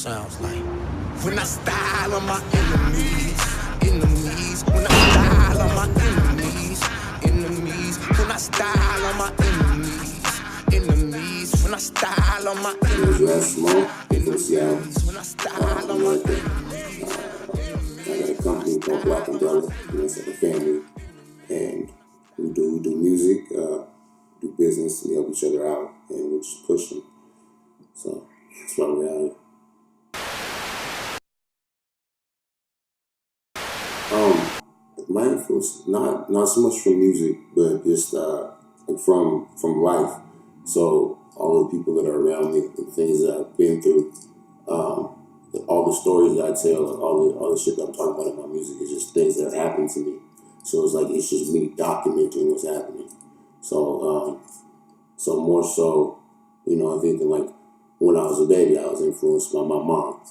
sounds like. When I style on my enemies, when I style on my enemies, when I style on my enemies, when I style on my enemies. Raz Simone, When I style on my I got a company called Black Umbrella, and it's like a family, and we do music, do business, we help each other out, and we're just pushing. So that's why we're out here. My influence, not so much from music, but just like from life. So all the people that are around me, the things that I've been through, all the stories that I tell, like all the shit that I'm talking about in my music is just things that happened to me. So it's just me documenting what's happening. So so more so, I think that like when I was a baby, I was influenced by my mom.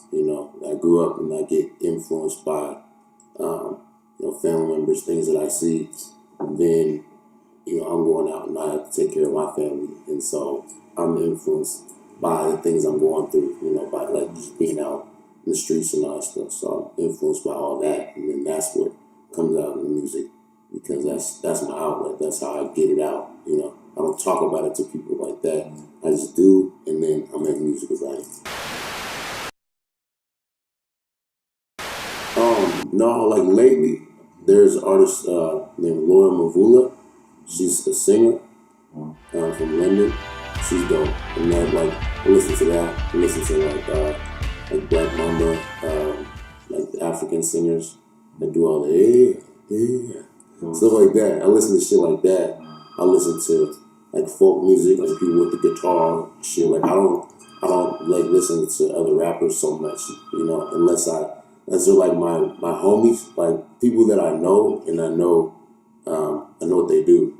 I grew up and I get influenced by family members, things that I see, and then I'm going out and I have to take care of my family, and so I'm influenced by the things I'm going through, by like just being out in the streets and all that stuff. So I'm influenced by all that, and then that's what comes out in the music, because that's my outlet. That's how I get it out. I don't talk about it to people like that. I just do, and then I make music about it. No, like lately, there's an artist named Laura Mavula. She's a singer from London. She's dope. And I listen to that. I listen to like Black Mamba, like the African singers that do all the stuff like that. I listen to shit like that. I listen to like folk music, like people with the guitar shit. Like I don't like listen to other rappers so much, unless they're like my homies, like people that I know, and I know what they do.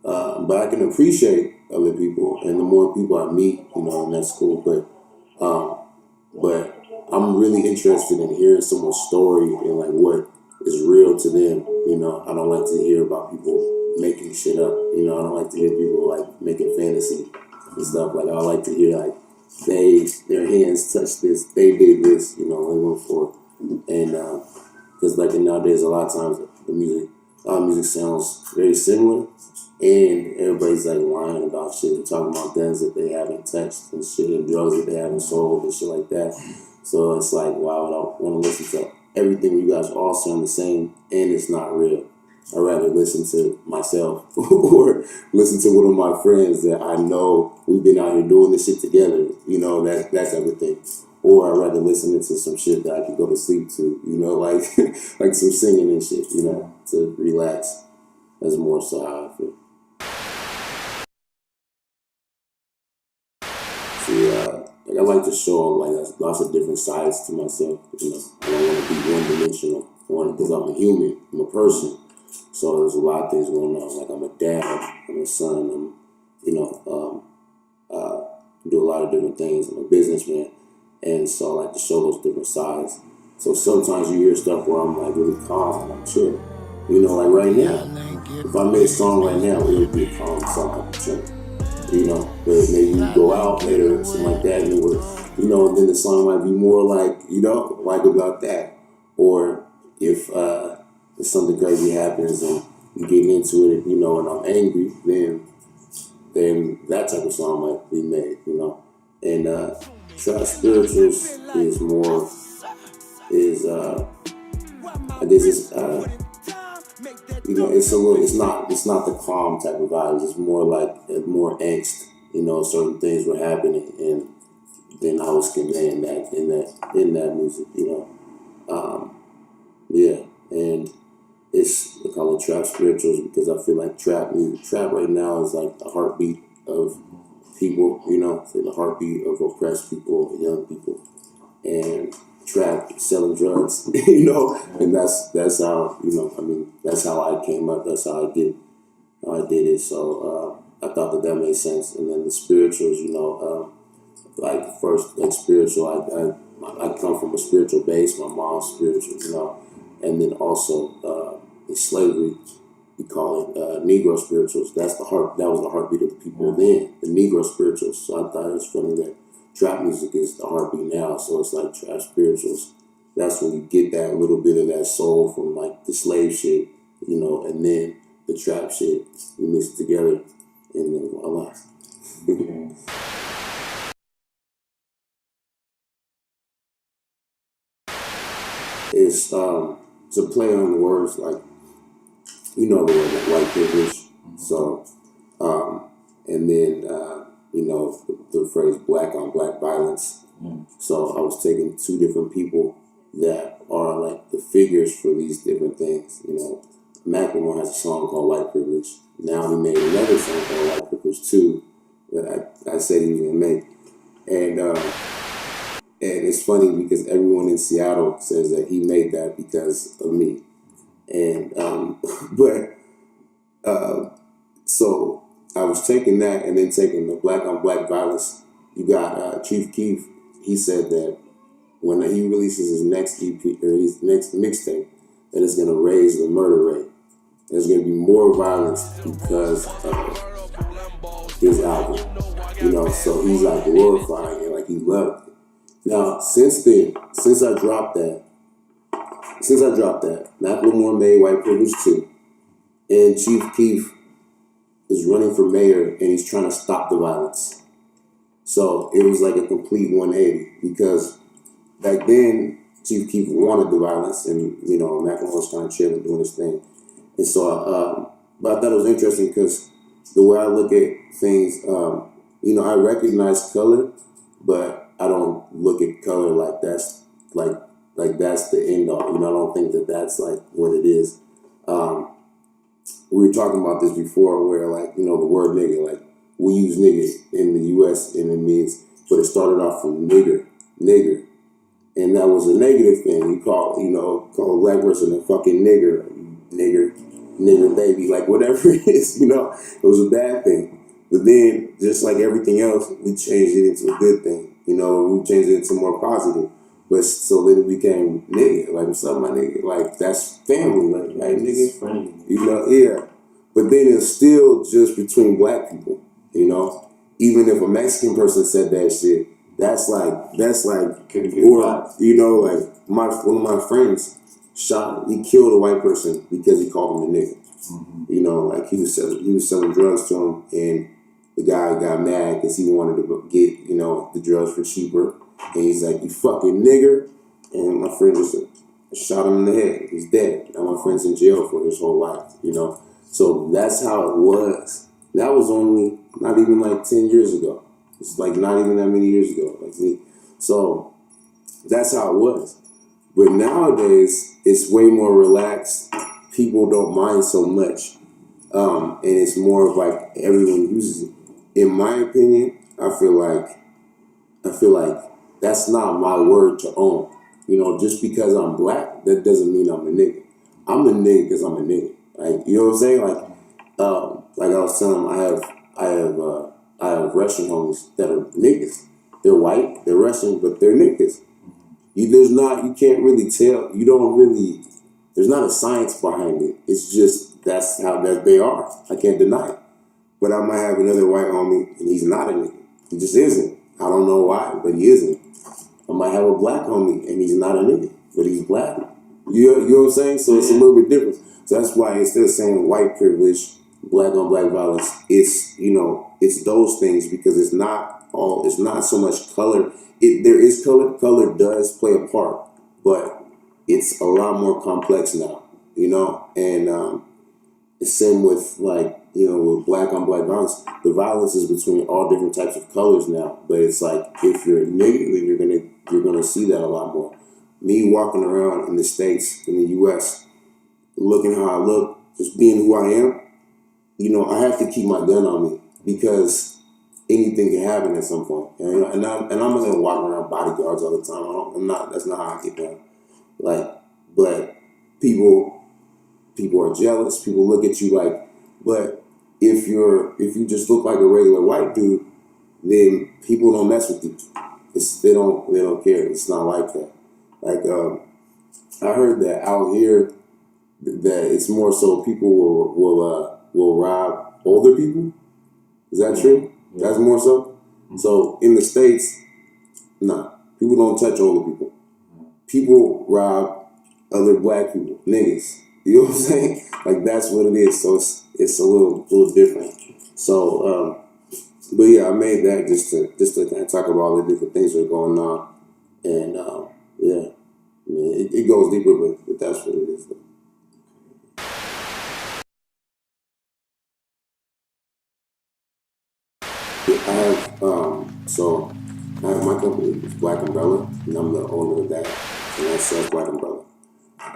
But I can appreciate other people, and the more people I meet, and that's cool. But I'm really interested in hearing someone's story and like what is real to them. I don't like to hear about people making shit up. I don't like to hear people like making fantasy and stuff. Like I like to hear like their hands touched this, they did this, they went for it. And because like nowadays, a lot of times a lot of music sounds very similar, and everybody's like lying about shit and talking about guns that they haven't touched and shit, and drugs that they haven't sold and shit like that. So it's like, wow, I don't want to listen to everything you guys all sound the same, and it's not real. I'd rather listen to myself or listen to one of my friends that I know we've been out here doing this shit together. That's everything. Or I'd rather listen to some shit that I can go to sleep to, like like some singing and shit, to relax. That's more so how I feel. See, I like to show like lots of different sides to myself. I don't want to be one-dimensional. Because I'm a human, I'm a person. So there's a lot of things going on. Like I'm a dad, I'm a son, do a lot of different things. I'm a businessman. And so I like to show those different sides. So sometimes you hear stuff where I'm like really calm and I'm chill. Like right now, if I made a song right now, it would be a calm song, I'm chill. But maybe you go out later or something like that, and and then the song might be more like, like about that. Or if something crazy happens and you get into it, and I'm angry, then that type of song might be made, And trap spirituals is more, I guess it's not the calm type of vibes. It's more like more angst. Certain things were happening, and then I was conveying that in that music. And they call it trap spirituals because I feel like trap right now is like the heartbeat of people, say the heartbeat of oppressed people, young people, and trap selling drugs, and that's how, that's how I came up, that's how I did it. So I thought that made sense. And then the spirituals, like first, like spiritual, I come from a spiritual base, my mom's spiritual, and then also in slavery, we call it Negro spirituals. That was the heartbeat of the people then, the Negro spirituals. So I thought it was funny that trap music is the heartbeat now, so it's like trap spirituals. That's when you get that little bit of that soul from like the slave shit, you know, and then the trap shit. You mix it together, and then voila. It's a play on the words, like, you know, the word like white privilege. So, and then you know, the phrase black on black violence. So I was taking two different people that are like the figures for these different things. You know, Macklemore has a song called White Privilege. Now he made another song called White Privilege 2 that I said he was gonna make, and it's funny because everyone in Seattle says that he made that because of me. And, so I was taking that and then taking the black on black violence. You got Chief Keef. He said that when he releases his next EP or his next mixtape, that it's going to raise the murder rate. There's going to be more violence because of his album. You know, so he's like glorifying it, like he loved it. Now, since I dropped that, Macklemore made White Privilege 2, and Chief Keef is running for mayor, and he's trying to stop the violence. So it was like a complete 180, because back then, Chief Keef wanted the violence, and, you know, Macklemore was kind of chilling, doing his thing. And so, but I thought it was interesting because the way I look at things, you know, I recognize color, but I don't look at color like that's that's the end all. You know, I don't think that that's like what it is. We were talking about this before, where like, you know, the word nigga, like we use nigga in the U.S. and it means, but it started off from nigger, and that was a negative thing. You call a black person a fucking nigger baby, like whatever it is. You know, it was a bad thing. But then, just like everything else, we changed it into a good thing. You know, we changed it into more positive. But so then it became nigga, like what's up, my nigga? Like that's family, like nigga. Friendly. You know, yeah. But then it's still just between black people. You know, even if a Mexican person said that shit, that's like, or you know, like one of my friends he killed a white person because he called him a nigga. Mm-hmm. You know, like he was selling drugs to him, and the guy got mad because he wanted to get, you know, the drugs for cheaper. And he's like, you fucking nigger. And my friend just shot him in the head. He's dead. Now my friend's in jail for his whole life, you know. So that's how it was. That was only not even like 10 years ago. It's like not even that many years ago, like me. So that's how it was. But nowadays, it's way more relaxed. People don't mind so much. And it's more of like everyone uses it. In my opinion, I feel like that's not my word to own. You know, just because I'm black, that doesn't mean I'm a nigga. I'm a nigga because I'm a nigga. Like, you know what I'm saying? Like I was telling them, I have Russian homies that are niggas. They're white, they're Russian, but they're niggas. You can't really tell. There's not a science behind it. It's just that's how that they are. I can't deny it. But I might have another white homie and he's not a nigga. He just isn't. I don't know why, but he isn't. I might have a black homie and he's not a nigga, but he's black. You know what I'm saying? So it's a little bit different. So that's why instead of saying white privilege, black on black violence, it's, you know, it's those things, because it's not so much color. There is color. Color does play a part, but it's a lot more complex now, you know? And it's same with, like, you know, with black on black violence. The violence is between all different types of colors now, but it's like, if you're a nigga, then you're gonna see that a lot more. Me walking around in the States, in the U.S., looking how I look, just being who I am, you know, I have to keep my gun on me, because anything can happen at some point. And I'm not gonna walk around bodyguards all the time. That's not how I get down. Like, but people are jealous. People look at you like, but if you just look like a regular white dude, then people don't mess with you. They don't care. It's not like that. Like, I heard that out here, that it's more so people will rob older people. Is that true? Yeah. That's more so? Mm-hmm. So in the States, Nah, people don't touch older people. People rob other black people, niggas. You know what I'm saying? Like, that's what it is. So it's a little different. So, but yeah, I made that just to kind of talk about all the different things that are going on. And yeah, I mean, it goes deeper, but that's what it is. I have my company, it's Black Umbrella, and I'm the owner of that, and I sell Black Umbrella.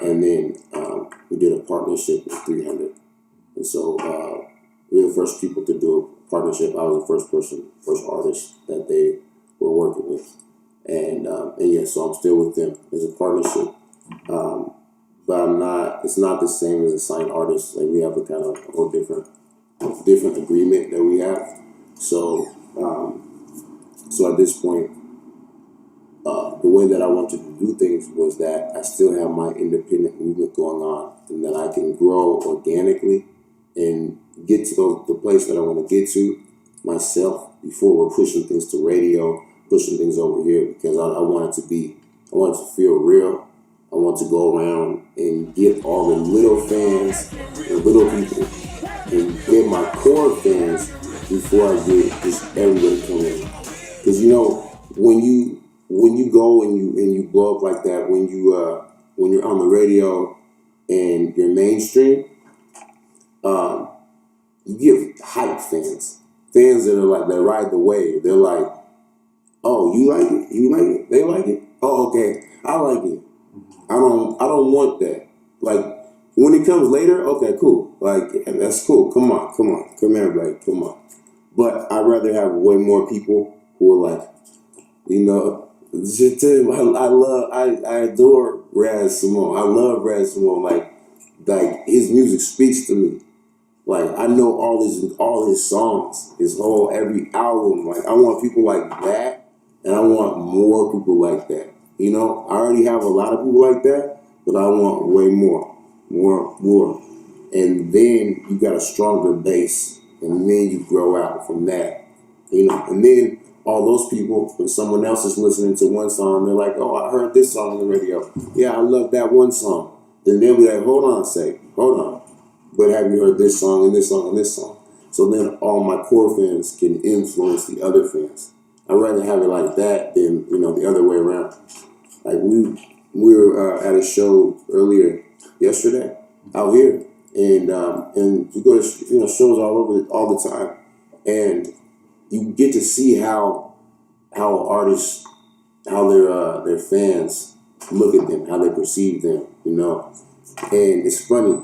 And then we did a partnership with 300, and so we were the first people to do a partnership. I was the first artist that they were working with, and yeah, so I'm still with them as a partnership, but I'm not. It's not the same as a signed artist. Like, we have a kind of a whole different agreement that we have. So at this point, the way that I wanted to do things was that I still have my independent movement going on, and that I can grow organically and get to the place that I want to get to myself before we're pushing things to radio, pushing things over here, because I want it to feel real. I want to go around and get all the little fans and little people and get my core fans before I get just everybody coming in. Because, you know, when you go and you blow up like that, when you're on the radio and you're mainstream, you get hype fans that are like, that ride the wave. They're like, oh, you like it, they like it, oh, okay, I like it. I don't want that. Like, when it comes later, okay, cool, like, yeah, that's cool, come everybody, come on. But I'd rather have way more people who are like, you know, I adore Raz Simone. I love Raz Simone. Like his music speaks to me. Like, I know all his songs, every album. Like, I want people like that, and I want more people like that. You know, I already have a lot of people like that, but I want way more. And then you got a stronger base, and then you grow out from that. You know, and then all those people, when someone else is listening to one song, they're like, oh, I heard this song on the radio. Yeah, I love that one song. Then they'll be like, hold on. But have you heard this song and this song and this song? So then all my core fans can influence the other fans. I'd rather have it like that than, you know, the other way around. Like, we were at a show earlier yesterday out here, and we go to, you know, shows all the time, and you get to see how artists, how their fans look at them, how they perceive them, you know. And it's funny.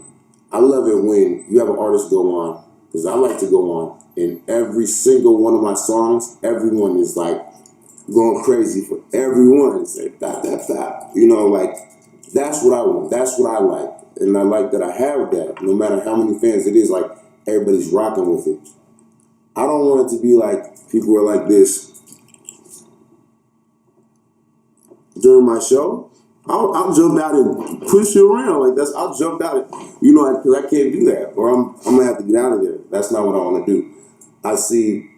I love it when you have an artist go on, because I like to go on, and every single one of my songs, everyone is like going crazy for everyone. Say that. You know, like, that's what I want. That's what I like. And I like that I have that. No matter how many fans it is, like, everybody's rocking with it. I don't want it to be like people are like this during my show. I'll jump out and push you around like that's. I'll jump out, you know, because I can't do that, or I'm gonna have to get out of there. That's not what I want to do. I see.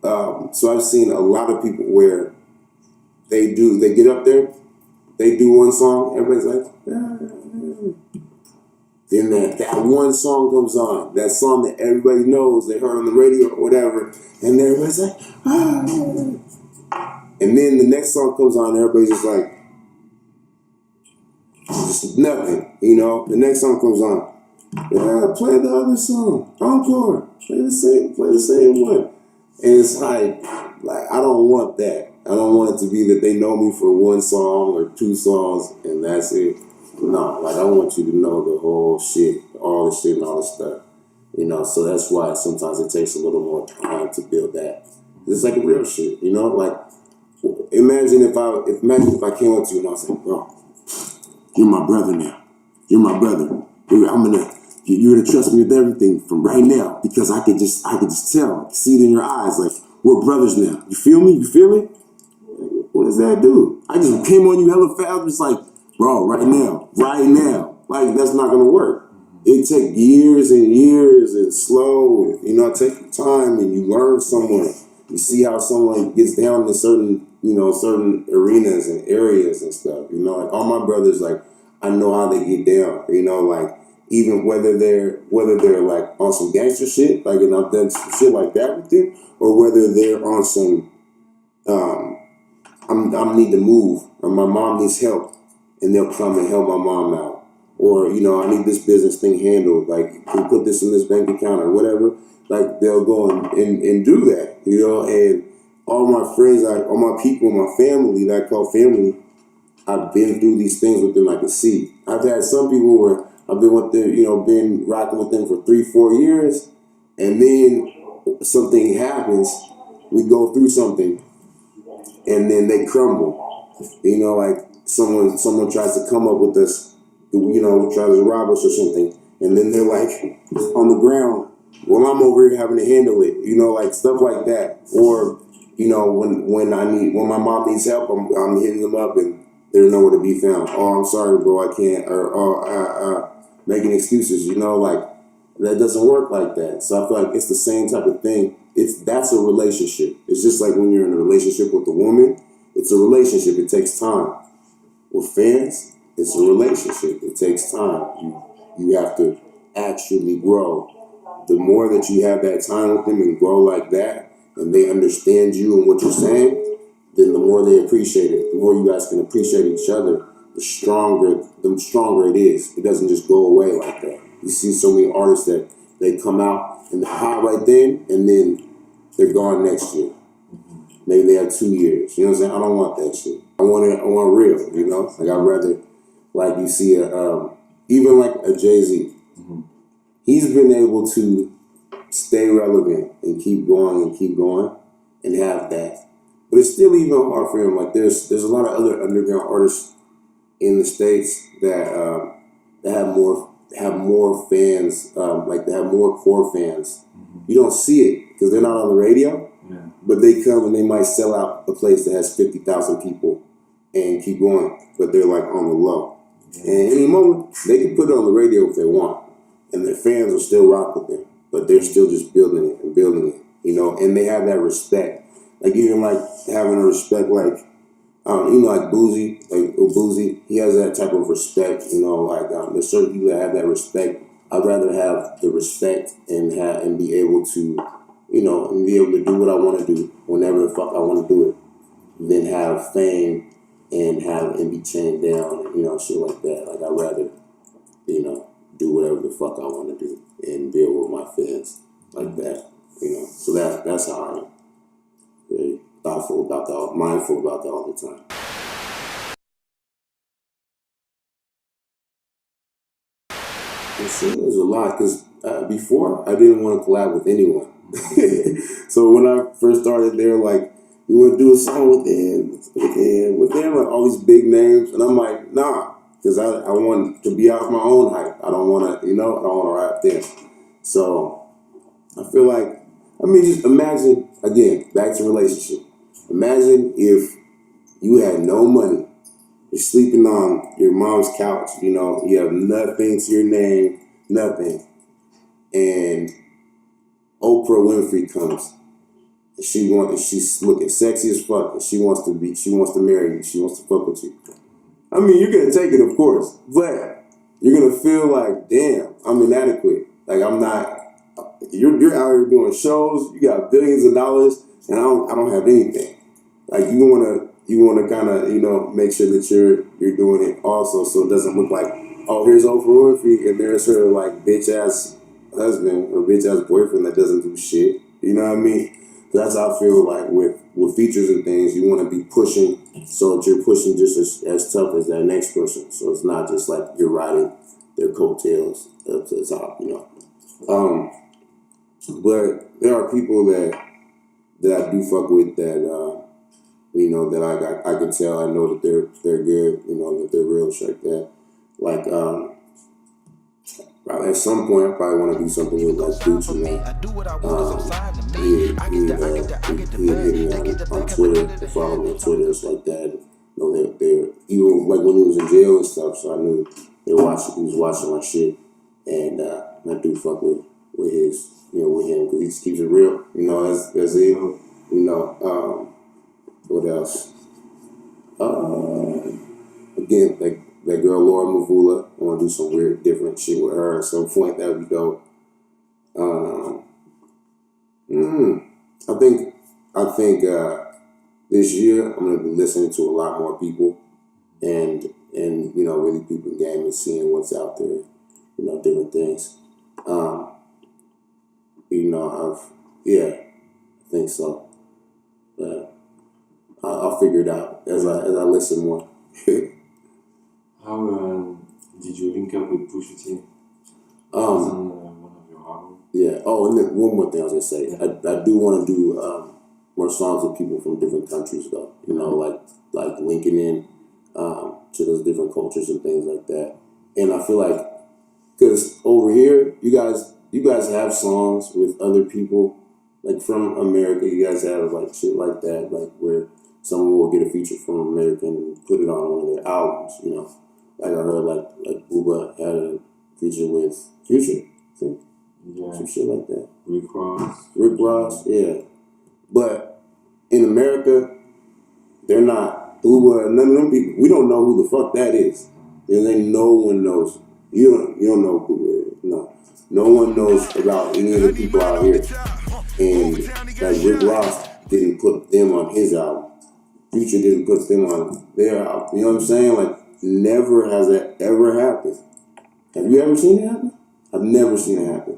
So I've seen a lot of people where they get up there, they do one song, everybody's like, then that one song comes on, that song that everybody knows, they heard on the radio or whatever, and everybody's like, and then the next song comes on, and everybody's just like, just nothing, you know. The next song comes on, play the other song, encore, play the same one, and it's like I don't want that. I don't want it to be that they know me for one song or two songs and that's it. No, like, I want you to know the whole shit, all the shit and all the stuff, you know. So that's why sometimes it takes a little more time to build that. It's like a real shit, you know. Like, imagine if I came up to you and I was like, bro, you're my brother now. You're my brother. You're gonna trust me with everything from right now, because I could just tell, I can see it in your eyes, like, we're brothers now. You feel me? You feel it? What does that do? I just came on you hella fast, just like, bro, right now. Like, that's not gonna work. It take years and years and slow, you know, take time and you learn someone. You see how someone gets down in a certain certain arenas and areas and stuff. Like all my brothers, like I know how they get down. Like even whether they're like on some gangster shit, like, and I've done some shit like that with them, or whether they're on some I need to move, or my mom needs help, and they'll come and help my mom out. Or, I need this business thing handled, like, can you put this in this bank account or whatever? Like, they'll go and do that, and all my friends, all my people, my family that I call family, I've been through these things with them. I can see. I've had some people where I've been with them, been rocking with them for 3-4 years, and then something happens, we go through something, and then they crumble. Like someone tries to come up with us, tries to rob us or something, and then they're like on the ground. Well, I'm over here having to handle it, like stuff like that. Or, when my mom needs help, I'm hitting them up and they're nowhere to be found. Oh, I'm sorry, bro, I can't. Or making excuses, like that doesn't work like that. So I feel like it's the same type of thing. That's a relationship. It's just like when you're in a relationship with a woman, it's a relationship. It takes time. With fans, it's a relationship. It takes time. You have to actually grow. The more that you have that time with them and grow like that, and they understand you and what you're saying, then the more they appreciate it. The more you guys can appreciate each other, the stronger it is. It doesn't just go away like that. You see so many artists that they come out and they're hot right then, and then they're gone next year. Maybe they have 2 years. You know what I'm saying? I don't want that shit. I want real, Like I'd rather, like you see even like a Jay-Z. Mm-hmm. He's been able to stay relevant and keep going and have that. But it's still even hard for him. Like there's a lot of other underground artists in the States that have more fans, like they have more core fans. Mm-hmm. You don't see it because they're not on the radio. Yeah. But they come and they might sell out a place that has 50,000 people and keep going, but they're like on the low. Yeah. And any moment, they can put it on the radio if they want, and their fans will still rock with them, but they're still just building it, and they have that respect. Like even like having a respect, like, like Boozy, he has that type of respect, there's certain people that have that respect. I'd rather have the respect and be able to and be able to do what I want to do whenever the fuck I want to do it, than have fame and be chained down and, shit like that. Like I'd rather, do whatever the fuck I want to do and build with my fans like that, So that's how I'm very thoughtful about that, mindful about that all the time. And so there's a lot, because before I didn't want to collab with anyone. So when I first started there, like, we want to do a song with them, like all these big names, and I'm like, nah, because I want to be off my own hype. I don't want to, I don't want to rap them. So I feel like, just imagine, again, back to relationship. Imagine if you had no money, you're sleeping on your mom's couch, you have nothing to your name, nothing, and Oprah Winfrey comes. She's looking sexy as fuck, and she wants to marry you. She wants to fuck with you. You're gonna take it, of course, but you're gonna feel like, damn, I'm inadequate. Like I'm not. You're out here doing shows. You got billions of dollars, and I don't have anything. Like you wanna kind of make sure that you're doing it also, so it doesn't look like, oh, here's Oprah Winfrey, and there's her like bitch ass husband or bitch ass boyfriend that doesn't do shit. You know what I mean? That's how I feel like with features and things, you want to be pushing, so that you're pushing just as tough as that next person. So it's not just like you're riding their coattails up to the top, But there are people that I do fuck with that, that I can tell. I know that they're good, that they're real shit like that. Like, at some point, I probably want to do something with like Gucci, man. He hit me on Twitter, they follow me on Twitter, it's like that. They're even like when he was in jail and stuff, so I knew he was watching my shit, and I do fuck with his, with him, because he just keeps it real, as it, what else? Again, like that girl Laura Mavula. I want to do some weird, different shit with her at some point. That would be dope. I think this year I'm gonna be listening to a lot more people, and really peeping game and seeing what's out there, different things. I think so. But I'll figure it out as I listen more. How did you link up with Pusha T? On one of your albums? Yeah. Oh, and then one more thing I was gonna say. I do want to do more songs with people from different countries, though. Like linking in to those different cultures and things like that. And I feel like, because over here, you guys have songs with other people, like from America. You guys have like shit like that, like where someone will get a feature from America and put it on one of their albums. Like I heard, like Uba had a feature with Future, I think. Yeah. Some shit like that. Rick Ross, yeah. But in America, they're not Uba. None of them people. We don't know who the fuck that is. No one knows. You don't know who it is. No one knows about any of the people out here. And like Rick Ross didn't put them on his album. Future didn't put them on their album. You know what I'm saying? Like, never has that ever happened. Have you ever seen it happen? I've never seen it happen.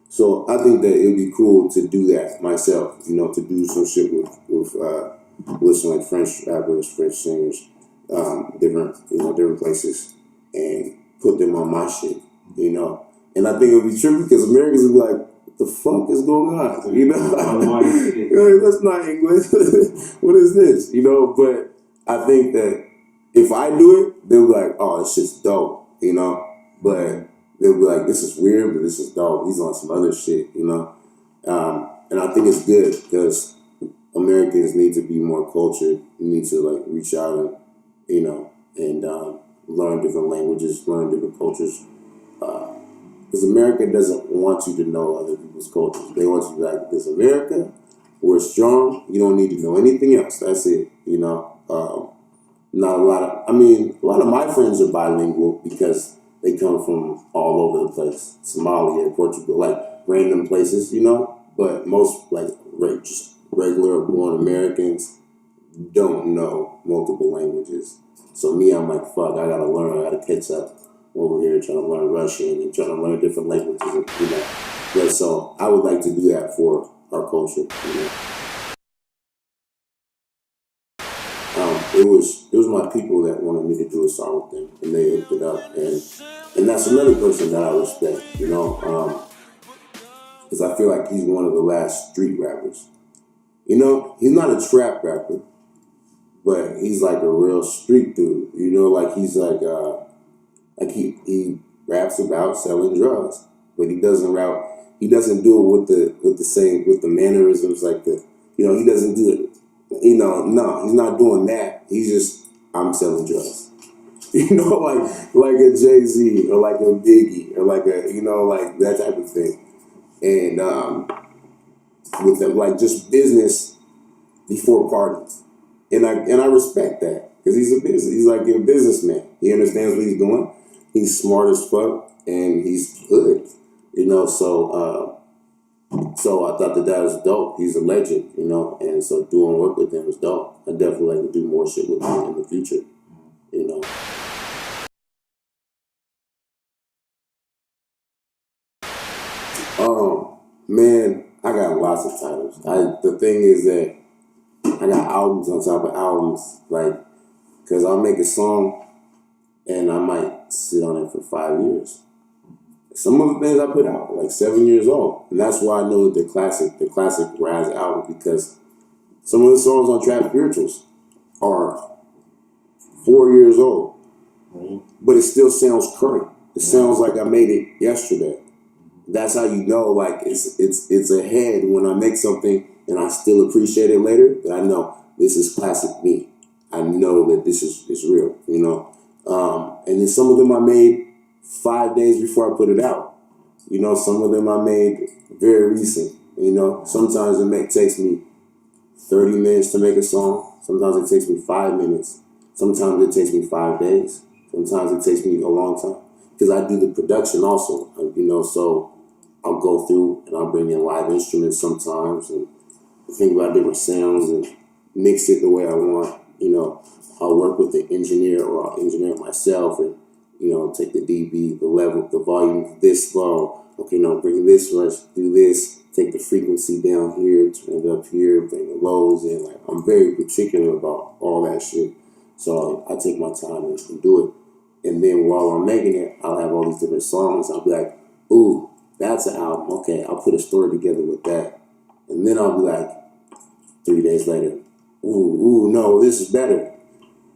So I think that it would be cool to do that myself, to do some shit with some like French rappers, French singers, different places, and put them on my shit, And I think it would be tricky because Americans would be like, what the fuck is going on? That's not English. What is this? But I think that if I do it, they'll be like, oh, this shit's dope, But they'll be like, this is weird, but this is dope. He's on some other shit, And I think it's good because Americans need to be more cultured. We need to like reach out and learn different languages, learn different cultures. Because America doesn't want you to know other people's cultures. They want you to be like, this America, we're strong. You don't need to know anything else. That's it, Not a lot of my friends are bilingual because they come from all over the place. Somalia, Portugal, like random places, But most like just regular born Americans don't know multiple languages. So me, I'm like, fuck, I gotta learn, I gotta catch up over here trying to learn Russian and trying to learn different languages, Yeah, so I would like to do that for our culture, It was my people that wanted me to do a song with them, and they hooked it up, and that's another person that I respect, because I feel like he's one of the last street rappers. He's not a trap rapper, but he's like a real street dude. Like he's like he raps about selling drugs, but he doesn't do it with the mannerisms like he doesn't do it. No, he's not doing that. He's just, I'm selling drugs. Like a Jay-Z or like a Biggie or like like that type of thing. And with them, like just business before parties. And I respect that because he's like a businessman. He understands what he's doing. He's smart as fuck and he's good. So I thought that was dope. He's a legend, and so doing work with him is dope. I definitely like to do more shit with him in the future, Man, I got lots of titles. The thing is that I got albums on top of albums, like, because I'll make a song and I might sit on it for 5 years. Some of the things I put out are like 7 years old. And that's why I know the classic Raz album, because some of the songs on Trap Spirituals are 4 years old. But it still sounds current. It sounds like I made it yesterday. That's how you know, like, it's ahead when I make something and I still appreciate it later, that I know this is classic me. I know that this is real, And then some of them I made 5 days before I put it out. Some of them I made very recent. Sometimes it takes me 30 minutes to make a song. Sometimes it takes me 5 minutes. Sometimes it takes me 5 days. Sometimes it takes me a long time. Because I do the production also, so I'll go through and I'll bring in live instruments sometimes and think about different sounds and mix it the way I want. I'll work with the engineer or I'll engineer it myself and, take the dB, the level, the volume this low. Okay, now bring this rush, do this, take the frequency down here, turn it up here, bring the lows in. Like, I'm very particular about all that shit. So I take my time and do it. And then while I'm making it, I'll have all these different songs. I'll be like, ooh, that's an album. Okay, I'll put a story together with that. And then I'll be like, 3 days later, ooh, no, this is better.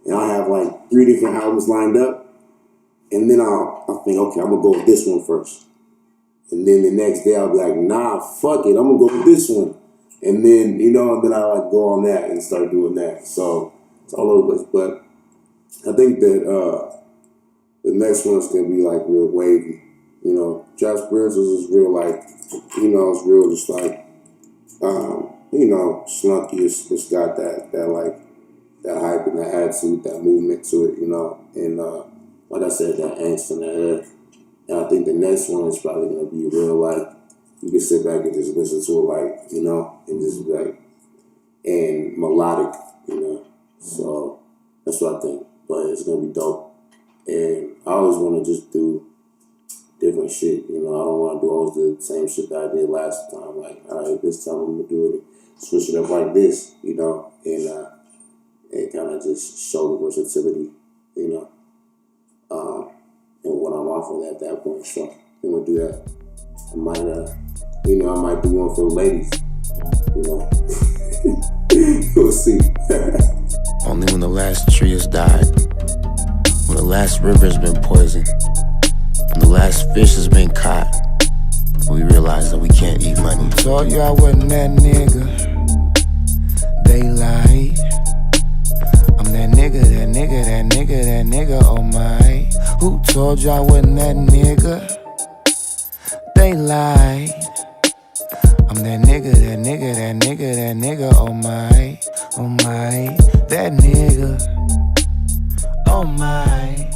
And I'll have like 3 different albums lined up. And then I'll think, okay, I'm going to go with this one first. And then the next day I'll be like, nah, fuck it, I'm going to go with this one. And then, then I like go on that and start doing that. So it's all over the place. But I think that the next one's going to be like real wavy. Trap Spirituals is real like, it's real just like, slunky. It's got that like, that hype and that attitude, that movement to it, and like I said, that angst in the air. And I think the next one is probably going to be real like, you can sit back and just listen to it like, and just like, and melodic, So that's what I think. But it's going to be dope. And I always want to just do different shit, I don't want to do always the same shit that I did last time. Like, all right, this time I'm going to do it, switch it up like this, and kind of just show the versatility, and what I'm offering at that point. So I'm going to do that. I might do one for the ladies, We'll see. Only when the last tree has died, when the last river has been poisoned, when the last fish has been caught, we realize that we can't eat money. Told you I wasn't that nigga. They lied. I'm that nigga, oh my. Who told you I wasn't that nigga? They lied. I'm that nigga, oh my. That nigga, oh my.